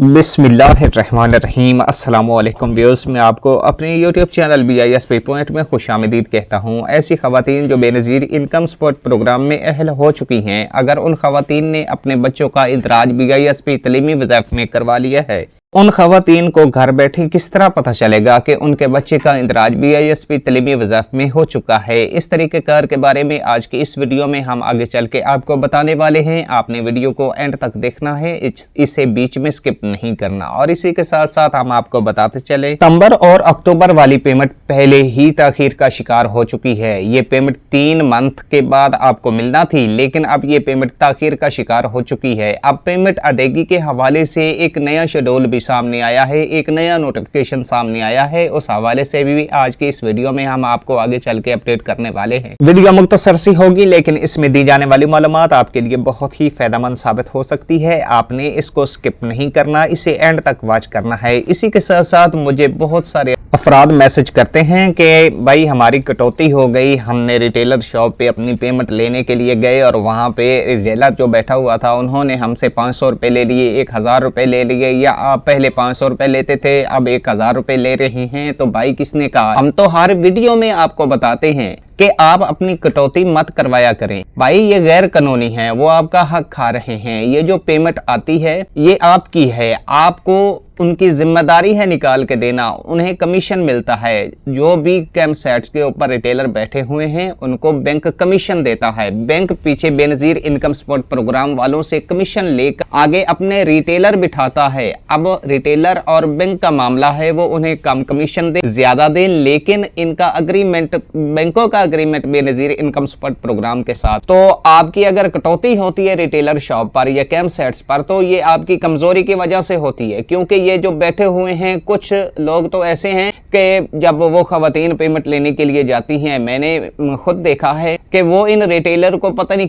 बिस्मिल्लाहिर्रहमानिर्रहीम अस्सलामुअलैकुम व्यूअर्स, मैं आपको अपने यूट्यूब चैनल BIS पे पॉइंट में खुशामदीद कहता हूँ। ऐसी ख़वातीन जो बेनज़ीर इनकम सपोर्ट प्रोग्राम में अहल हो चुकी हैं, अगर उन ख़वातीन ने अपने बच्चों का इंदराज BIS पे तलीमी वज़ाइफ में करवा लिया है, उन ख़वातीन को घर बैठे किस तरह पता चलेगा कि उनके बच्चे का इंदराज BIS पे तलीमी वज़ाइफ में हो चुका है। इस तरीक़ेकार के बारे में आज की इस वीडियो में हम आगे चल के आपको बताने वाले हैं। आपने वीडियो को एंड तक देखना है, इसे बीच में स्किप नहीं करना। और इसी के साथ साथ हम आपको बताते चले, सितंबर और अक्टूबर वाली पेमेंट पहले ही ताखीर का शिकार हो चुकी है। ये पेमेंट 3 मंथ के बाद आपको मिलना थी, लेकिन अब ये पेमेंट ताखीर का शिकार हो चुकी है। अब पेमेंट अदायगी के हवाले से एक नया शेड्यूल सामने आया है, एक नया नोटिफिकेशन सामने आया है। उस हवाले से भी आज की इस वीडियो में हम आपको आगे चल के अपडेट करने वाले हैं। वीडियो मुख्तसर सी होगी, लेकिन इसमें दी जाने वाली मालूमात आपके लिए बहुत ही फायदेमंद साबित हो सकती है। आपने इसको स्किप नहीं करना, इसे एंड तक वॉच करना है। इसी के साथ साथ मुझे बहुत सारे अफराद मैसेज करते हैं कि भाई हमारी कटौती हो गई, हमने रिटेलर शॉप पे अपनी पेमेंट लेने के लिए गए और वहाँ पे रिटेलर जो बैठा हुआ था उन्होंने हमसे 500 रुपये ले लिए, 1000 रुपये ले लिए, या आप पहले 500 रुपये लेते थे अब 1000 रुपये ले रहे हैं। तो भाई किसने कहा? हम तो हर वीडियो में आपको बताते हैं कि आप अपनी कटौती मत करवाया करें। भाई ये गैर कानूनी है, वो आपका हक खा रहे हैं। ये जो पेमेंट आती है ये आपकी है, आपको उनकी जिम्मेदारी है निकाल के देना। उन्हें कमीशन मिलता है। जो भी कैंप सेट्स के ऊपर रिटेलर बैठे हुए हैं उनको बैंक कमीशन देता है। बैंक पीछे बेनजीर इनकम सपोर्ट प्रोग्राम वालों से कमीशन लेकर आगे अपने रिटेलर बिठाता है। अब रिटेलर और बैंक का मामला है, वो उन्हें कम कमीशन दे, ज्यादा दे, लेकिन इनका अग्रीमेंट, बैंकों का agreement Benazir income support program के साथ। तो आपकी अगर कटौती होती है रिटेलर शॉप पर या कैंप सेट्स पर, तो ये आपकी कमजोरी की वजह से होती है। क्योंकि ये जो बैठे हुए हैं, कुछ लोग तो ऐसे हैं कि जब वो खवातीन पेमेंट लेने के लिए जाती हैं, मैंने खुद देखा है कि वो इन रिटेलर को पता नहीं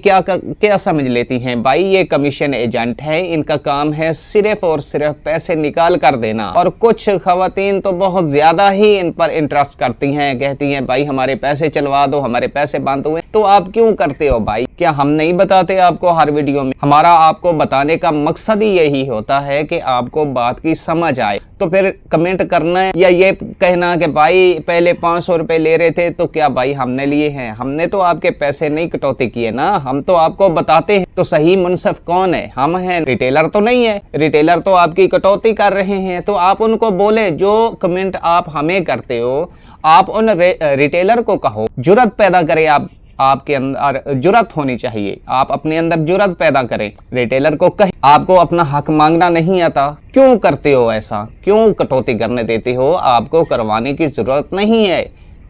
क्या समझ लेती हैं। भाई ये कमीशन एजेंट है, इनका काम है सिर्फ और सिर्फ पैसे निकाल कर देना। और कुछ खवातीन तो बहुत ज्यादा ही इन पर इंटरेस्ट करती हैं, कहती हैं भाई हमारे पैसे चलवा दो, हमारे पैसे बंद हुए। तो आप क्यों करते हो भाई? क्या हम नहीं बताते आपको हर वीडियो में? हमारा आपको बताने का मकसद ही यही होता है कि आपको बात की समझ आए। तो फिर कमेंट करना या ये कहना कि भाई पहले 500 रुपये ले रहे थे तो क्या भाई हमने लिए हैं? हमने तो आपके पैसे नहीं कटौती किए ना, हम तो आपको बताते हैं। तो सही मुनसिफ कौन है? हम हैं, रिटेलर तो नहीं है। रिटेलर तो आपकी कटौती कर रहे हैं। तो आप उनको बोले, जो कमेंट आप हमें करते हो आप उन रिटेलर को कहो, जुर्रत पैदा करें। आपके अंदर जुर्रत होनी चाहिए, आप अपने अंदर जुर्रत पैदा करें। रिटेलर को कहें आपको अपना हक मांगना नहीं आता, क्यों करते हो ऐसा? क्यों कटौती करने देते हो? आपको करवाने की जरूरत नहीं है,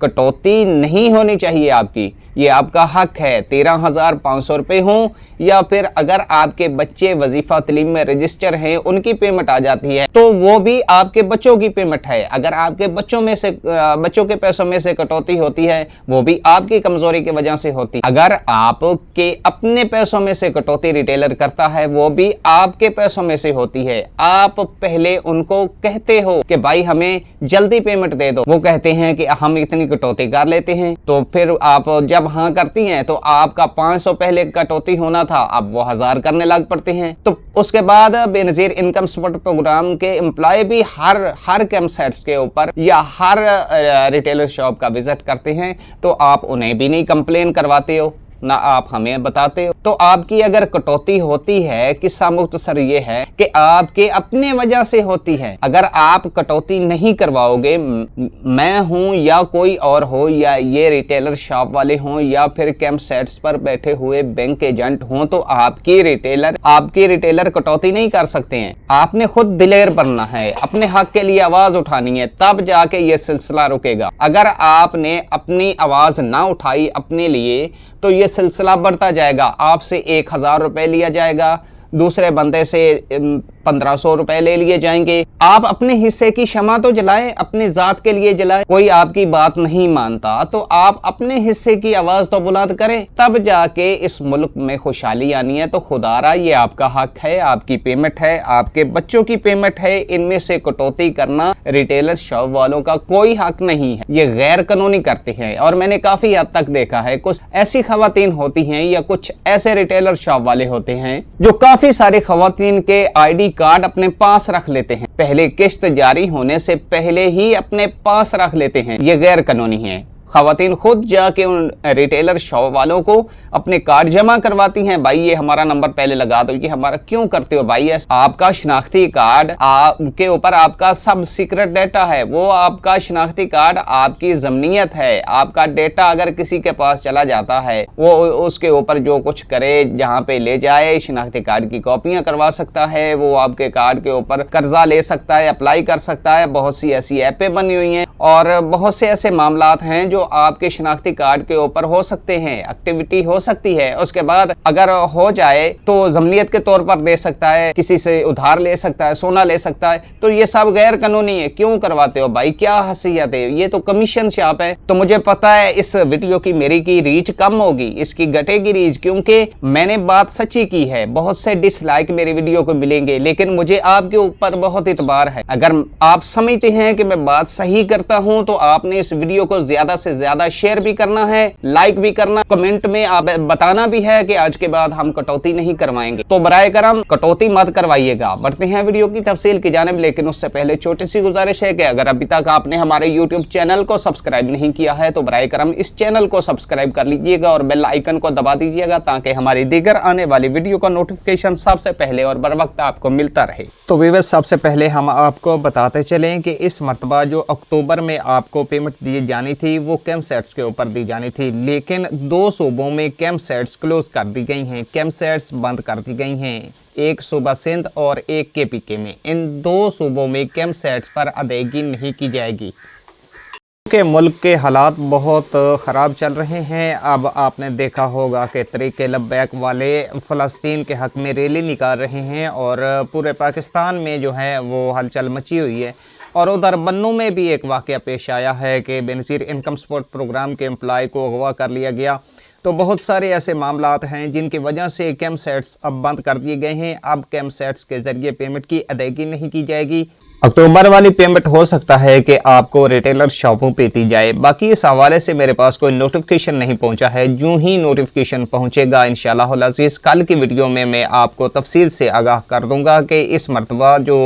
कटौती नहीं होनी चाहिए आपकी, ये आपका हक है। 13,500 रुपये हों या फिर अगर आपके बच्चे वजीफा तलीम में रजिस्टर हैं, उनकी पेमेंट आ जाती है तो वो भी आपके बच्चों की पेमेंट है। अगर आपके बच्चों के पैसों में से कटौती होती है, वो भी आपकी कमजोरी की वजह से होती है। अगर आपके अपने पैसों में से कटौती रिटेलर करता है, वो भी आपके पैसों में से होती है। आप पहले उनको कहते हो कि भाई हमें जल्दी पेमेंट दे दो, वो कहते हैं कि हम इतनी कटौती कर लेते हैं। तो फिर आप जब हाँ करती हैं तो आपका 500 पहले कटौती होना था, अब वो 1000 करने लग पड़ते हैं। तो उसके बाद बेनजीर इनकम सपोर्ट प्रोग्राम के एम्प्लॉय भी हर कैंप सेट्स के ऊपर या हर रिटेलर शॉप का विजिट करते हैं, तो आप उन्हें भी नहीं कंप्लेन करवाते हो, ना आप हमें बताते हो। तो आपकी अगर कटौती होती है, किस्सा मुख्तसर ये है कि आपके अपने वजह से होती है। अगर आप कटौती नहीं करवाओगे, मैं हूं या कोई और हो, या ये रिटेलर शॉप वाले हों, या फिर कैंप सेट्स पर बैठे हुए बैंक एजेंट हों, तो आपकी रिटेलर कटौती नहीं कर सकते हैं। आपने खुद दिलेर बनना है, अपने हक के लिए आवाज उठानी है, तब जाके ये सिलसिला रुकेगा। अगर आपने अपनी आवाज ना उठाई अपने लिए तो ये सिलसिला बढ़ता जाएगा। आपसे 1000 रुपये लिया जाएगा, दूसरे बंदे से 1500 रुपए ले लिए जाएंगे। आप अपने हिस्से की क्षमा तो जलाएं, अपनी जात के लिए जलाएं। कोई आपकी बात नहीं मानता तो आप अपने हिस्से की आवाज तो बुलंद करें, तब जाके इस मुल्क में खुशहाली आनी है। तो खुदारा ये आपका हक है, आपकी पेमेंट है, आपके बच्चों की पेमेंट है। इनमें से कटौती करना रिटेलर शॉप वालों का कोई हक नहीं है, ये गैर कानूनी करते हैं। और मैंने काफी हद तक देखा है, कुछ ऐसी खवातीन होती हैं या कुछ ऐसे रिटेलर शॉप वाले होते हैं जो काफी सारे खवातीन के ID कार्ड अपने पास रख लेते हैं, पहले किस्त जारी होने से पहले ही अपने पास रख लेते हैं। ये गैर कानूनी है। खवातीन खुद जाके उन रिटेलर शॉप वालों को अपने कार्ड जमा करवाती हैं, भाई ये हमारा नंबर पहले लगा दो। ये हमारा क्यों करते हो भाई? आपका शनाख्ती कार्ड आपके ऊपर आपका सब सीक्रेट डेटा है, वो आपका शनाख्ती कार्ड आपकी जमनीयत है। आपका डेटा अगर किसी के पास चला जाता है, वो उसके ऊपर जो कुछ करे, जहाँ पे ले जाए, शनाख्ती कार्ड की कॉपियां करवा सकता है, वो आपके कार्ड के ऊपर कर्जा ले सकता है, अप्लाई कर सकता है। बहुत सी ऐसी ऐपें बनी हुई हैं और बहुत से ऐसे मामलात हैं जो आपके शनाख्ती कार्ड के ऊपर हो सकते हैं, एक्टिविटी हो सकती है। उसके बाद अगर हो जाए तो जमनीयत के तौर पर दे सकता है, किसी से उधार ले सकता है, सोना ले सकता है। तो ये सब गैर कानूनी है। क्यों करवाते हो भाई? क्या हसीयत है? ये तो कमीशन शॉप है। तो मुझे पता है इस वीडियो की मेरी की रीच कम होगी, इसकी घटेगी रीच, क्योंकि मैंने बात सच्ची की है। बहुत से डिसलाइक मेरी वीडियो को मिलेंगे, लेकिन मुझे आपके ऊपर बहुत इतबार है। अगर आप समझते हैं कि मैं बात सही करता हूं तो आपने इस वीडियो को ज्यादा से ज्यादा शेयर भी करना है, लाइक भी करना, कमेंट में आप बताना भी है कि आज के बाद हम कटौती नहीं करवाएंगे। तो बराए करम कटौती मत करवाइएगा। बढ़ते हैं वीडियो की तफसील की जानिब, लेकिन उससे पहले छोटी सी गुजारिश है कि अगर अभी तक आपने हमारे यूट्यूब चैनल को सब्सक्राइब नहीं किया है तो बराए करम इस चैनल को सब्सक्राइब कर लीजिएगा और बेल आइकन को दबा दीजिएगा, ताकि हमारी दीगर आने वाली वीडियो का नोटिफिकेशन सबसे पहले और बर वक्त आपको मिलता रहे। तो व्यूअर्स, सबसे पहले हम आपको बताते चलें कि इस मरतबा जो अक्टूबर में आपको पेमेंट दी जानी थी वो कैंप सेट्स के ऊपर दी जानी थी, लेकिन 2 सूबों में कैंप सेट्स क्लोज कर दी गई हैं, कैंप सेट्स बंद कर दी गई हैं। एक सूबा सिंध और एक KPK में। इन 2 सूबों में कैंप सेट्स पर अदायगी नहीं की जाएगी के मुल्क के हालात बहुत ख़राब चल रहे हैं। अब आपने देखा होगा कि तरीक़े लब्बैक वाले फ़लस्तीन के हक़ में रैली निकाल रहे हैं और पूरे पाकिस्तान में जो है वो हलचल मची हुई है। और उधर बन्नू में भी एक वाक़या पेश आया है कि बेनज़ीर इनकम सपोर्ट प्रोग्राम के एम्प्लॉय को अगवा कर लिया गया। तो बहुत सारे ऐसे मामलात हैं जिनकी वजह से कैंप सेट्स अब बंद कर दिए गए हैं। अब कैंप सेट्स के ज़रिए पेमेंट की अदायगी नहीं की जाएगी। अक्टूबर वाली पेमेंट हो सकता है कि आपको रिटेलर शॉपों पे दी जाए। बाकी इस हवाले से मेरे पास कोई नोटिफिकेशन नहीं पहुंचा है। जो ही नोटिफिकेशन पहुंचेगा इंशाअल्लाह अज़ीज़ कल की वीडियो में मैं आपको तफसील से आगाह कर दूंगा कि इस मरतबा जो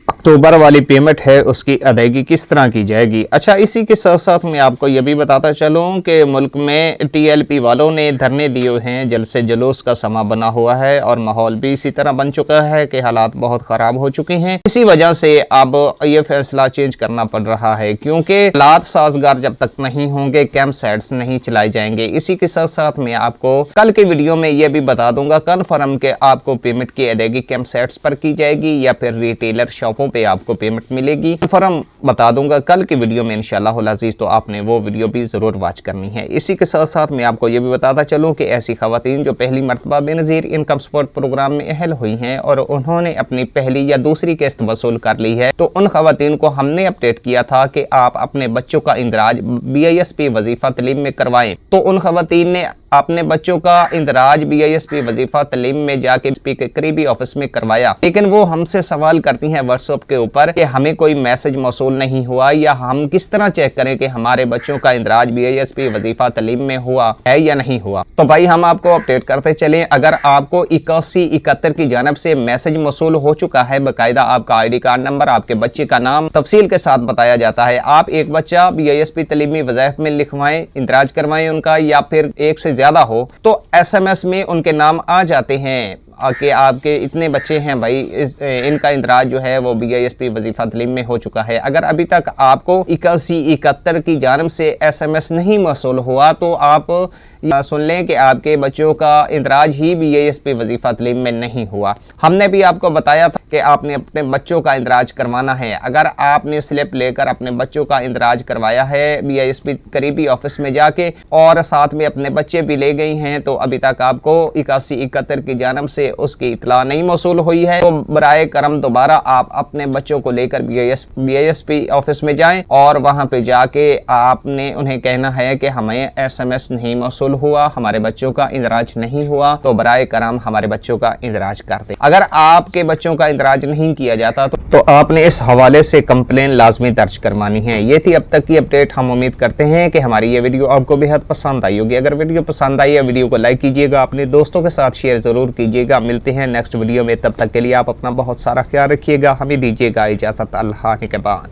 अक्टूबर वाली पेमेंट है उसकी अदायगी किस तरह की जाएगी। अच्छा, इसी के साथ साथ मैं आपको ये भी बताता चलूँ कि मुल्क में TLP वालों ने धरने दिए हुए हैं, जलसे जुलूस का समा बना हुआ है और माहौल भी इसी तरह बन चुका है कि हालात बहुत ख़राब हो चुके हैं। इसी वजह से अब ये फैसला चेंज करना पड़ रहा है, क्योंकि हालात साजगार जब तक नहीं होंगे कैंप सेट्स नहीं चलाए जाएंगे। इसी के साथ साथ मैं आपको कल की वीडियो में ये भी बता दूंगा कन्फर्म के आपको पेमेंट की अदायगी कैंप सेट्स पर की जाएगी या फिर रिटेलर शॉपों पे आपको पेमेंट मिलेगी। कन्फर्म बता दूंगा कल की वीडियो में इंशाअल्लाह अज़ीज़, तो आपने वो वीडियो भी ज़रूर वॉच करनी है। इसी के साथ साथ मैं आपको ये भी बताता चलूँ कि ऐसी खवातीन जो पहली मरतबा बेनज़ीर इनकम सपोर्ट प्रोग्राम में अहल हुई हैं और उन्होंने अपनी पहली या दूसरी किस्त वसूल कर ली है, तो उन खवातीन को हमने अपडेट किया था कि आप अपने बच्चों का इंदराज BISP वजीफा तलीम में करवाएं। तो उन खवातीन ने अपने बच्चों का इंदराज BISP वजीफा तलीम में जाके के करीबी ऑफिस में करवाया, लेकिन वो हमसे सवाल करती हैं व्हाट्सएप के ऊपर कि हमें कोई मैसेज मौसूल नहीं हुआ, या हम किस तरह चेक करें कि हमारे बच्चों का इंदराज BISP वजीफा तलीम में हुआ है या नहीं हुआ। तो भाई हम आपको अपडेट करते चलें, अगर आपको 8171 की जानब से मैसेज मौसूल हो चुका है, बाकायदा आपका ID कार्ड नंबर, आपके बच्चे का नाम तफसील के साथ बताया जाता है, आप एक बच्चा BISP तलीमी वज़ाइफ में लिखवाएं, इंदराज करवाएं उनका, या फिर एक से ज्यादा हो तो SMS में उनके नाम आ जाते हैं कि आपके इतने बच्चे हैं भाई, इनका इंदराज जो है वो BISP वजीफा तलीम में हो चुका है। अगर अभी तक आपको 8171 की जानब से SMS नहीं मौसूल हुआ तो आप सुन लें कि आपके बच्चों का इंदराज ही BISP वजीफा तलीम में नहीं हुआ। हमने भी आपको बताया था कि आपने अपने बच्चों का इंदराज करवाना है। अगर आपने स्लिप लेकर अपने बच्चों का इंदराज करवाया है BISP करीबी ऑफिस में जाके और साथ में अपने बच्चे भी ले गई हैं, तो अभी तक आपको 8171 की जानब से उसकी इतला नहीं मौसूल हुई है, तो बराए करम दोबारा आप अपने बच्चों को लेकर BISP ऑफिस में जाएं और वहां पे जाके आपने उन्हें कहना है कि हमें SMS नहीं मौसूल हुआ, हमारे बच्चों का इंदराज नहीं हुआ, तो बराए करम हमारे बच्चों का इंदराज कर दें। अगर आपके बच्चों का इंदराज नहीं किया जाता तो आपने इस हवाले से कंप्लेन लाजमी दर्ज करवानी है। ये थी अब तक की अपडेट। हम उम्मीद करते हैं कि हमारी ये वीडियो आपको बेहद पसंद आई होगी। अगर वीडियो पसंद आई है वीडियो को लाइक कीजिएगा, अपने दोस्तों के साथ शेयर जरूर कीजिएगा। मिलते हैं नेक्स्ट वीडियो में, तब तक के लिए आप अपना बहुत सारा ख्याल रखिएगा। हमें दीजिएगा इजाज़त। अल्लाह निगहबान।